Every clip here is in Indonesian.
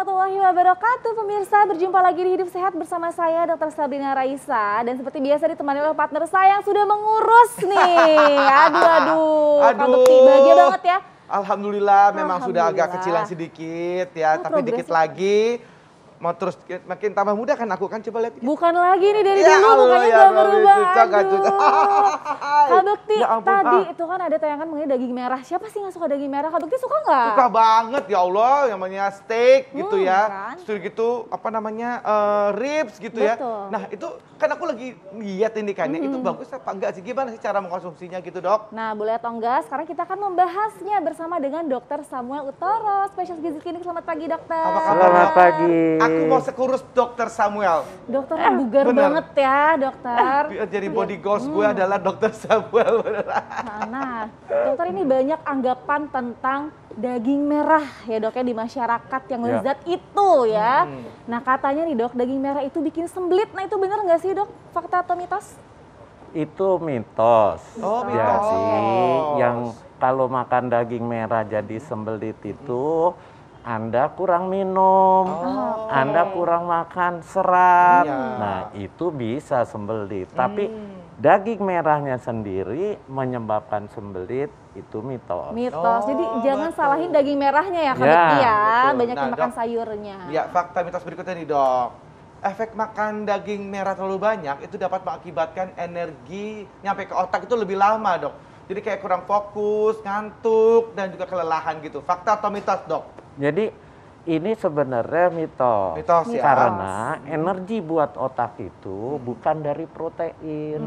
warahmatullahi wabarakatuh. Pemirsa, berjumpa lagi di Hidup Sehat bersama saya Dr. Sabrina Raisa. Dan seperti biasa ditemani oleh partner saya yang sudah mengurus nih. Aduh. Kak Bekti, bahagia banget ya. Alhamdulillah, memang sudah agak kecilan sedikit ya, tapi dikit lagi. Mau terus makin tambah muda kan aku kan, coba lihat. Bukan lagi nih dari dulu, bukannya udah berubah. Kak Bekti, tadi itu kan ada tayangan mengenai daging merah. Siapa sih nggak suka daging merah? Kak Bekti suka nggak? Suka banget, ya Allah, yang namanya steak gitu ya. Kan? Steak gitu, apa namanya, ribs gitu ya. Nah itu kan aku lagi lihat ini kan, itu bagus apa enggak sih? Gimana sih cara mengkonsumsinya gitu, Dok? Nah, boleh atau enggak, sekarang kita akan membahasnya bersama dengan Dr. Samuel Utoro, spesialis gizi klinik. Selamat pagi, dokter. Selamat pagi. Aku mau sekurus Dr. Samuel. Dokter bugar banget ya, dokter. Jadi body goals gue adalah Dr. Samuel. Nah, dokter ini banyak anggapan tentang daging merah ya dok ya di masyarakat yang lezat itu ya. Nah katanya nih dok, daging merah itu bikin semblit. Nah itu benar nggak sih dok? Fakta atau mitos? Itu mitos. Oh, mitos. Jadi yang kalau makan daging merah jadi sembelit itu Anda kurang minum, Anda kurang makan serat. Nah itu bisa sembelit. Tapi daging merahnya sendiri menyebabkan sembelit itu mitos. Mitos. Jadi jangan salahin daging merahnya ya Kak Bekti ya. Banyak yang makan sayurnya. Ya, fakta mitos berikutnya nih dok. Efek makan daging merah terlalu banyak itu dapat mengakibatkan energi nyampe ke otak itu lebih lama dok. Jadi kayak kurang fokus, ngantuk, dan juga kelelahan gitu. Fakta atau mitos dok? Jadi ini sebenarnya mitos. Mitos ya. Karena energi buat otak itu bukan dari protein.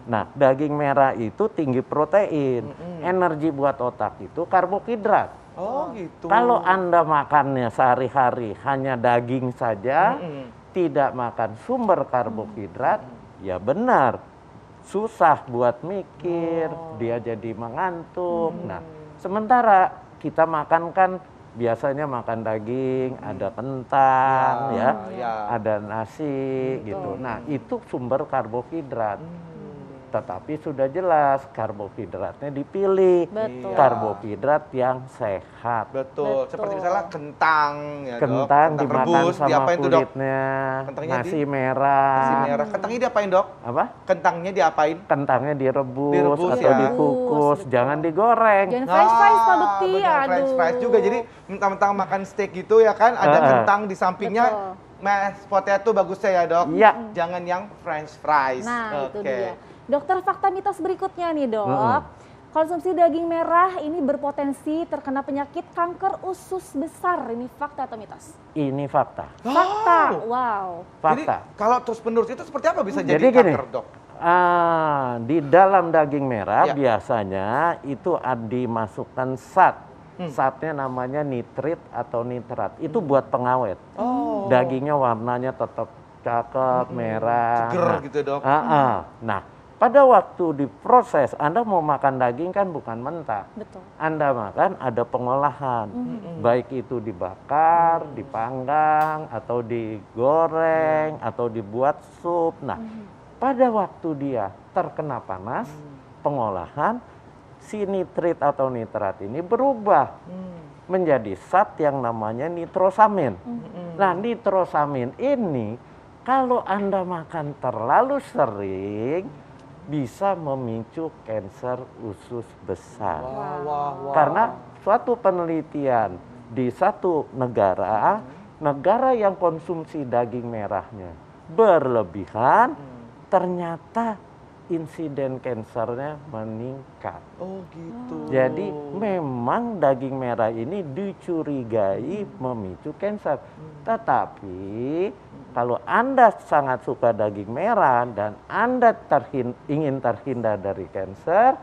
Nah, daging merah itu tinggi protein. Energi buat otak itu karbohidrat. Oh gitu. Kalau Anda makannya sehari-hari hanya daging saja, tidak makan sumber karbohidrat, ya benar. Susah buat mikir, dia jadi mengantuk. Nah, sementara kita makan kan biasanya makan daging, ada kentang, ada nasi gitu. Nah, itu sumber karbohidrat. Tetapi sudah jelas karbohidratnya dipilih. Betul. Karbohidrat yang sehat. Betul. Seperti misalnya kentang ya dok. Kentang dimakan rebus, sama diapain tuh, Dok? kulitnya, Kentangnya nasi merah. Nasi merah. Kentangnya diapain dok? Apa? Kentangnya diapain? Kentangnya direbus Direbus, atau ya. dikukus, jangan digoreng. Jangan french fries Kak Bekti. Bener, french fries juga. Jadi mentang-mentang makan steak gitu ya kan, ada kentang di sampingnya. Mashed potato bagusnya ya dok. Iya. Jangan yang french fries. Nah itu dia. Dokter, fakta mitos berikutnya nih dok. Konsumsi daging merah ini berpotensi terkena penyakit kanker usus besar. Ini fakta atau mitos? Ini fakta. Fakta, wow. Fakta. Jadi kalau terus menerus itu seperti apa bisa jadi Jadi gini, kanker dok? di dalam daging merah biasanya itu dimasukkan zat. Zatnya namanya nitrit atau nitrat. Itu buat pengawet. Dagingnya warnanya tetap cakep, merah. Seger gitu dok. Nah, pada waktu diproses, Anda mau makan daging kan bukan mentah. Betul. Anda makan ada pengolahan. Baik itu dibakar, dipanggang, atau digoreng, atau dibuat sup. Nah, pada waktu dia terkena panas, pengolahan, si nitrit atau nitrat ini berubah menjadi zat yang namanya nitrosamin. Nah, nitrosamin ini kalau Anda makan terlalu sering bisa memicu kanker usus besar. Karena suatu penelitian di satu negara, negara yang konsumsi daging merahnya berlebihan, ternyata insiden kankernya meningkat. Oh gitu. Jadi memang daging merah ini dicurigai memicu kanker. Tetapi kalau Anda sangat suka daging merah dan Anda ingin terhindar dari kanker,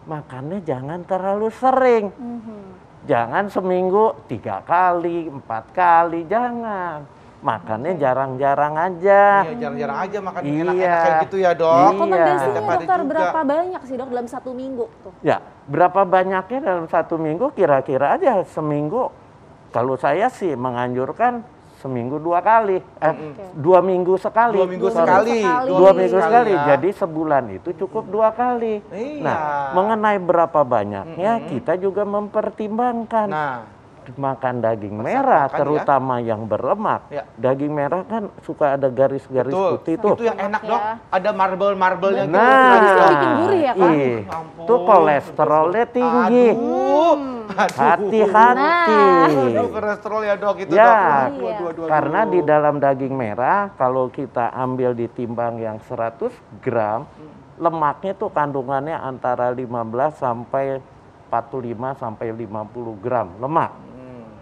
makannya jangan terlalu sering. Jangan seminggu 3 kali, 4 kali, jangan. Makannya jarang-jarang aja. Iya, jarang-jarang aja makan enak-enak kayak gitu ya dok. Rekomendasinya dokter berapa banyak sih dok dalam 1 minggu tuh? Ya, berapa banyaknya dalam 1 minggu kira-kira aja seminggu. Kalau saya sih menganjurkan seminggu 2 kali, 2 minggu sekali. 2 minggu sekali. 2 minggu sekali. Ya. Jadi sebulan itu cukup 2 kali. Iya. Nah, mengenai berapa banyaknya kita juga mempertimbangkan. Nah, makan daging Masak merah, makan ya. terutama yang berlemak, Ya. daging merah kan suka ada garis-garis Betul. putih tuh. Itu yang enak Ya. Dok. Ada marble-marblenya gitu. Nah, Itu bisa bikin gurih ya, Kak? Ampun. itu kolesterolnya tinggi. Aduh. Hati-hati. Aduh, kolesterol ya Dok itu Ya, Dok. Aduh. karena di dalam daging merah kalau kita ambil ditimbang yang 100 gram, lemaknya tuh kandungannya antara 15 sampai 45 sampai 50 gram lemak.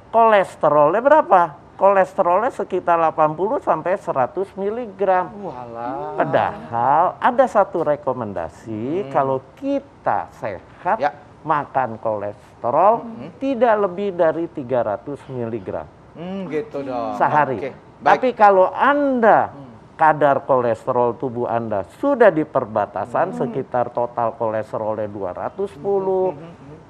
Kolesterolnya berapa? Kolesterolnya sekitar 80 sampai 100 miligram. Walah. Padahal ada satu rekomendasi kalau kita sehat Ya. makan kolesterol tidak lebih dari 300 miligram Gitu Dok. sehari. Oke. Tapi kalau Anda kadar kolesterol tubuh Anda sudah di perbatasan sekitar total kolesterolnya 210,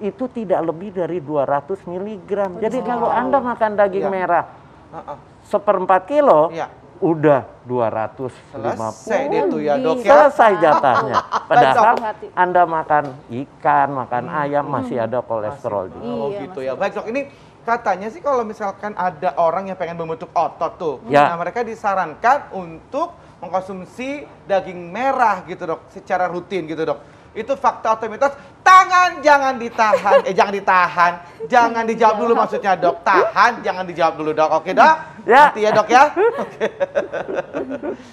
itu tidak lebih dari 200 miligram. Jadi kalau Anda makan daging Ya. merah Heeh. 1/4 kilo, Iya. udah 250. Selesai deh tuh ya Dok ya. Selesai jatahnya. Padahal Hati-hati. Anda makan ikan, makan ayam masih ada kolesterol juga. Oh Iya, gitu Mas ya. Baik Dok, ini katanya sih kalau misalkan ada orang yang pengen membentuk otot tuh, Ya. nah mereka disarankan untuk mengkonsumsi daging merah gitu Dok, secara rutin gitu Dok. Itu fakta atau mitos? Tangan jangan ditahan, jangan ditahan, jangan dijawab dulu maksudnya Dok. Tahan, jangan dijawab dulu Dok. Oke Dok? Ya. Nanti ya Dok ya. Oke.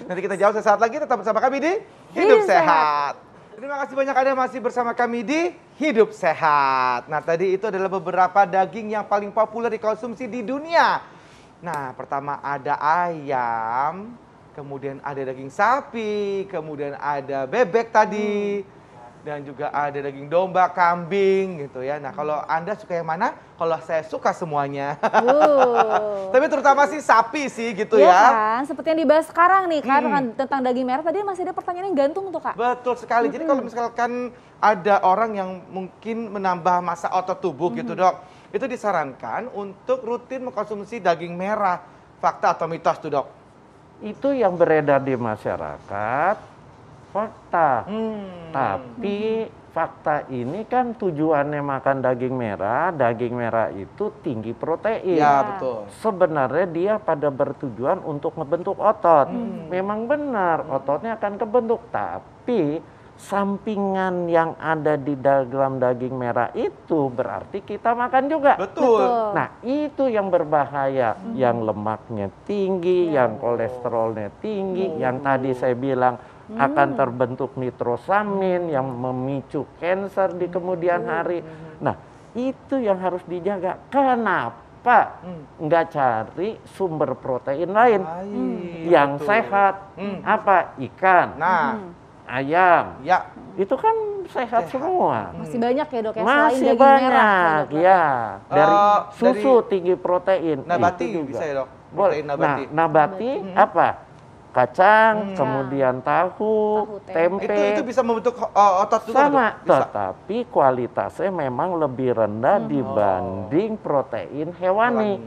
Nanti kita jawab sesaat lagi, tetap bersama kami di Hidup Sehat. Terima kasih banyak Anda masih bersama kami di Hidup Sehat. Nah tadi itu adalah beberapa daging yang paling populer dikonsumsi di dunia. Nah pertama ada ayam, kemudian ada daging sapi, kemudian ada bebek tadi. Dan juga ada daging domba, kambing gitu ya. Nah kalau Anda suka yang mana? Kalau saya suka semuanya. Tapi terutama sih sapi sih gitu Iya ya. kan, seperti yang dibahas sekarang nih kan tentang daging merah. Tadi masih ada pertanyaan yang gantung tuh Kak. Betul sekali. Jadi kalau misalkan ada orang yang mungkin menambah massa otot tubuh gitu Dok, itu disarankan untuk rutin mengkonsumsi daging merah. Fakta atau mitos tuh Dok? Itu yang beredar di masyarakat, fakta. Tapi fakta ini kan tujuannya makan daging merah itu tinggi protein. Ya betul. Sebenarnya dia pada bertujuan untuk membentuk otot. Memang benar ototnya akan kebentuk, tapi sampingan yang ada di dalam daging merah itu berarti kita makan juga. Betul. Nah, itu yang berbahaya, yang lemaknya tinggi, yang kolesterolnya tinggi, yang tadi saya bilang akan terbentuk nitrosamin yang memicu kanker di kemudian hari. Nah, itu yang harus dijaga. Kenapa nggak cari sumber protein lain yang betul. sehat? Apa? Ikan, Nah, ayam, ya. itu kan sehat semua. Masih banyak ya Dok ya, selain Masih daging merah. banyak, Dok, ya. Dari susu dari tinggi protein. Nabati itu juga. bisa ya Dok? Boleh. Protein nabati. Nah, nabati apa? Kacang, kemudian tahu, tempe. tempe. Itu bisa membentuk otot juga Sama, Dok? Bisa. tetapi kualitasnya memang lebih rendah dibanding protein hewani.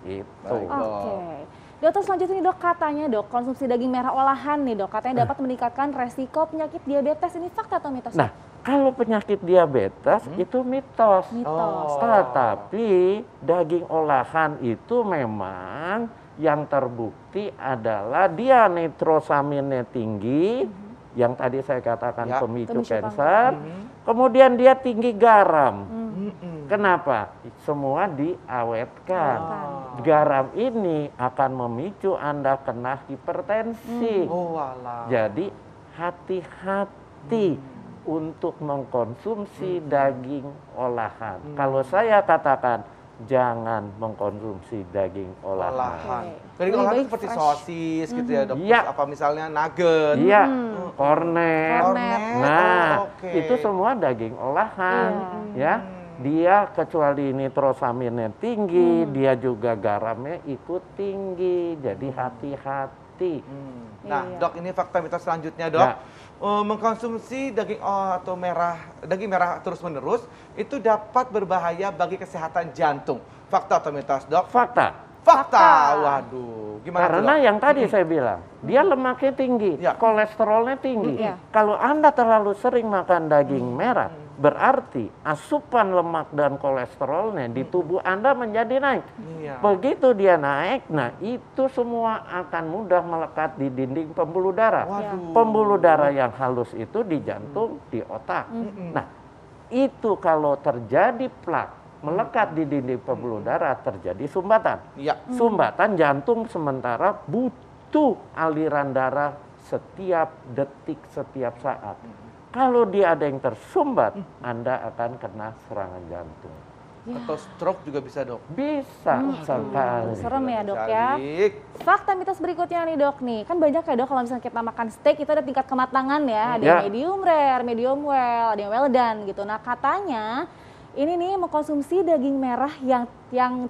Itu. Baik. Oke. Dokter selanjutnya nih Dok, katanya Dok, konsumsi daging merah olahan nih Dok, katanya dapat meningkatkan resiko penyakit diabetes. Ini fakta atau mitos? Nah, kalau penyakit diabetes itu mitos. Mitos. Tetapi daging olahan itu memang yang terbukti adalah dia nitrosaminnya tinggi, yang tadi saya katakan Ya. pemicu Pemicu kanker, kemudian dia tinggi garam. Kenapa? Semua diawetkan. Garam ini akan memicu Anda kena hipertensi. Oh walah. Jadi hati-hati untuk mengkonsumsi daging olahan. Kalau saya katakan jangan mengkonsumsi daging olahan. Olahan. Oke. Dari Lebih olahan baik itu seperti fresh. sosis gitu ya Dok? Iya. Terus apa misalnya nugget? Iya, kornet. Kornet. Nah, oke. itu semua daging olahan, ya. Dia kecuali nitrosaminnya tinggi, dia juga garamnya ikut tinggi. Jadi hati-hati. Nah, Iya. Dok, ini fakta mitos selanjutnya, Dok. Ya. Mengkonsumsi daging atau daging merah terus-menerus itu dapat berbahaya bagi kesehatan jantung. Fakta atau mitos, Dok? Fakta. Fakta. Waduh, gimana tuh, Karena Dok? yang tadi saya bilang, dia lemaknya tinggi, Ya. kolesterolnya tinggi. Iya. Kalau Anda terlalu sering makan daging merah, berarti asupan lemak dan kolesterolnya di tubuh Anda menjadi naik. Iya. Begitu dia naik, nah itu semua akan mudah melekat di dinding pembuluh darah. Waduh. Pembuluh darah yang halus itu di jantung, di otak. Nah, itu kalau terjadi plak melekat di dinding pembuluh darah, terjadi sumbatan. Iya. Sumbatan jantung sementara butuh aliran darah setiap detik, setiap saat. Kalau dia ada yang tersumbat, Anda akan kena serangan jantung. Atau stroke juga bisa, Dok. Bisa sekali. Serem ya dok ya. Balik. Fakta mitos berikutnya nih dok nih, kan banyak ya dok kalau misalnya kita makan steak itu ada tingkat kematangan ya, ada yang Ya. medium rare, medium well, ada yang well done gitu. Nah katanya ini nih mengkonsumsi daging merah yang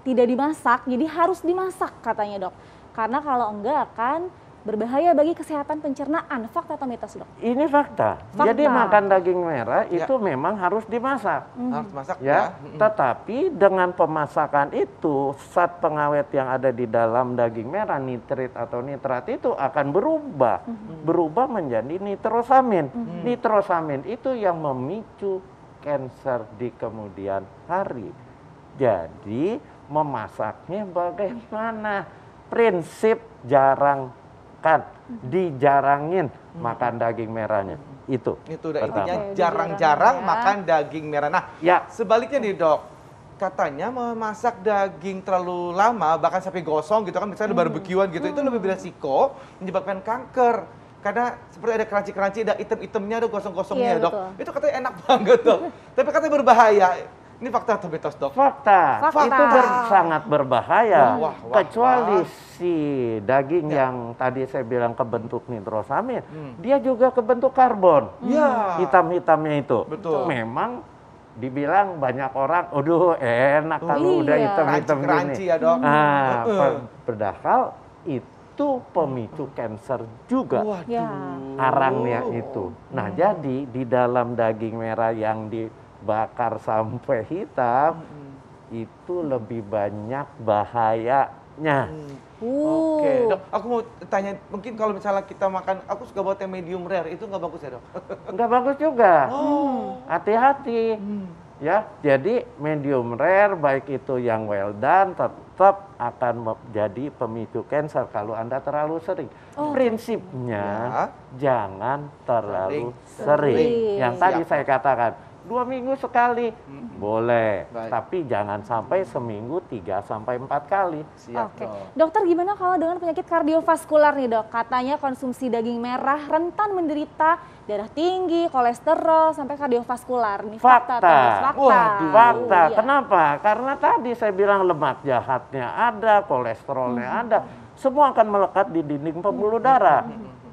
tidak dimasak, jadi harus dimasak katanya dok. Karena kalau enggak akan berbahaya bagi kesehatan pencernaan. Fakta atau mitos dok? Ini fakta. Fakta. Jadi makan daging merah Ya. itu memang harus dimasak. Harus masak Ya, tetapi dengan pemasakan itu zat pengawet yang ada di dalam daging merah, nitrit atau nitrat itu akan berubah menjadi nitrosamin. Nitrosamin itu yang memicu kanker di kemudian hari. Jadi memasaknya bagaimana? Prinsip dijarangin makan daging merahnya. Itu udah pertama. intinya Oke, jarang-jarang dijarang ya. makan daging merah. Nah, Ya. sebaliknya nih dok, katanya memasak daging terlalu lama, bahkan sampai gosong gitu kan, misalnya barbekyuan gitu, itu lebih beresiko menyebabkan kanker. Karena seperti ada crunchy-crunchy, ada item-itemnya, ada gosong-gosongnya Iya, dok. betul. Itu katanya enak banget dok, tapi katanya berbahaya. Ini fakta atau mitos dok? Fakta. Fakta. Itu sangat berbahaya. Wah, Kecuali si daging yang tadi saya bilang kebentuk nitrosamin, dia juga kebentuk karbon. Iya. Hitam-hitamnya itu. Betul. Memang dibilang banyak orang, aduh enak kalau udah Iya. hitam-hitam Crunchy gini. ya dok? Padahal itu pemicu kanker juga. Waduh. Ya. Arangnya itu. Nah, jadi di dalam daging merah yang dibakar sampai hitam itu lebih banyak bahayanya. Oke, dok, aku mau tanya, mungkin kalau misalnya kita makan, aku suka buat yang medium rare, itu nggak bagus ya dok? Nggak bagus juga. Oh. Hati-hati. Ya, jadi medium rare baik itu yang well done tetap akan menjadi pemicu kanker kalau Anda terlalu sering. Prinsipnya jangan terlalu sering. Yang tadi saya katakan 2 minggu sekali boleh, Baik. tapi jangan sampai seminggu 3 sampai 4 kali. Siap Oke, dok. dokter gimana kalau dengan penyakit kardiovaskular nih dok? Katanya konsumsi daging merah rentan menderita darah tinggi, kolesterol, sampai kardiovaskular. Nih fakta. Fakta. atau mitos? Fakta. Waduh. Fakta. Iya. Kenapa? Karena tadi saya bilang lemak jahatnya ada, kolesterolnya ada, semua akan melekat di dinding pembuluh darah.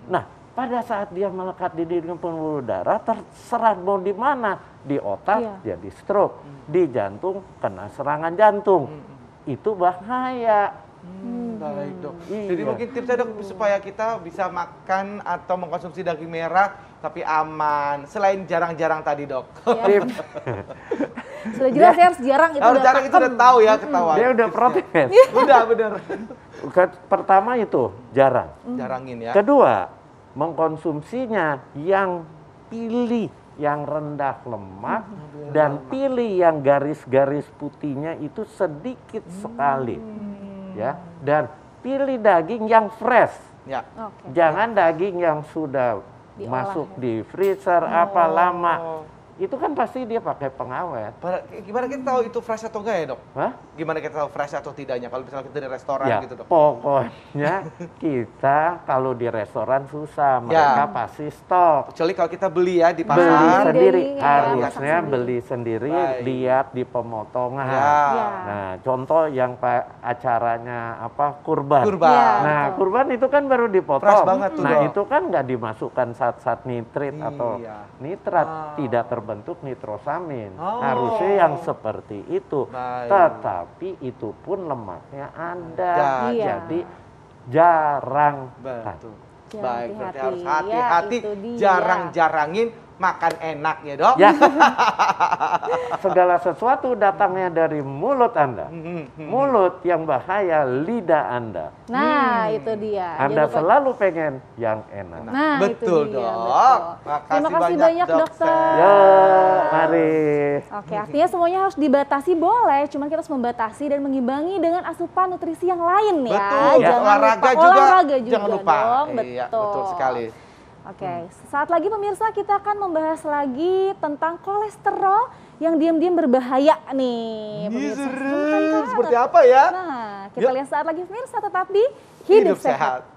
Nah, pada saat dia melekat di dinding pembuluh darah, terserah mau di mana. Di otak jadi stroke, di jantung kena serangan jantung. Itu bahaya. Baik dok. Iya. Jadi mungkin tipsnya dok supaya kita bisa makan atau mengkonsumsi daging merah tapi aman. Selain jarang-jarang tadi dok. Ya. Sudah jelas ya harus jarang itu. Harus udah jarang itu pakem. udah tahu ya ketahuan. Dia udah tipsnya. protes. Udah bener. Pertama itu jarang. Jarangin ya. Kedua, mengkonsumsinya yang pilih yang rendah lemak dan pilih yang garis-garis putihnya itu sedikit sekali. Ya, dan pilih daging yang fresh. Ya. Oke. Jangan daging yang sudah Diolah masuk ya. di freezer apa lama. Itu kan pasti dia pakai pengawet. Gimana kita tahu itu fresh atau enggak ya dok? Hah? Gimana kita tahu fresh atau tidaknya kalau misalnya kita di restoran Ya, gitu dok? pokoknya kita kalau di restoran susah, mereka pasti stok. Kecuali kalau kita beli ya di Beli pasar. sendiri, Daging, ya, harusnya masak sendiri. beli sendiri, Baik. lihat di pemotongan. Ya. Ya. Nah, contoh yang acaranya apa kurban. Kurban. Iya. Nah, betul. kurban itu kan baru dipotong. Fresh banget tuh, nah, Dok. itu kan nggak dimasukkan zat-zat nitrit atau Iya. nitrat, tidak terbentuk nitrosamin. Oh. Harusnya yang seperti itu. Baik. Tetapi itu pun lemaknya ada. Iya. Jadi jarang. Betul. Jangan Baik, berarti harus hati-hati. hati-hati, Ya, itu dia. jarang-jarangin makan enak ya dok. Ya. Segala sesuatu datangnya dari mulut Anda. Mulut yang bahaya, lidah Anda. Nah, itu dia. Anda Jangan lupa- selalu pengen yang enak. Nah, Betul itu dia, dok. betul. Makasih Terima kasih banyak dokter. Ya, mari. Arif. Oke, artinya semuanya harus dibatasi boleh, cuman kita harus membatasi dan mengimbangi dengan asupan nutrisi yang lain ya. Betul, Jangan olahraga lupa, juga, olahraga juga jangan lupa. dong, Iya, betul. betul sekali. Oke, saat lagi pemirsa kita akan membahas lagi tentang kolesterol yang diam-diam berbahaya nih. Pemirsa. Seru, seperti apa ya? Nah, kita Yuk. lihat saat lagi pemirsa tetap di Hidup Sehat.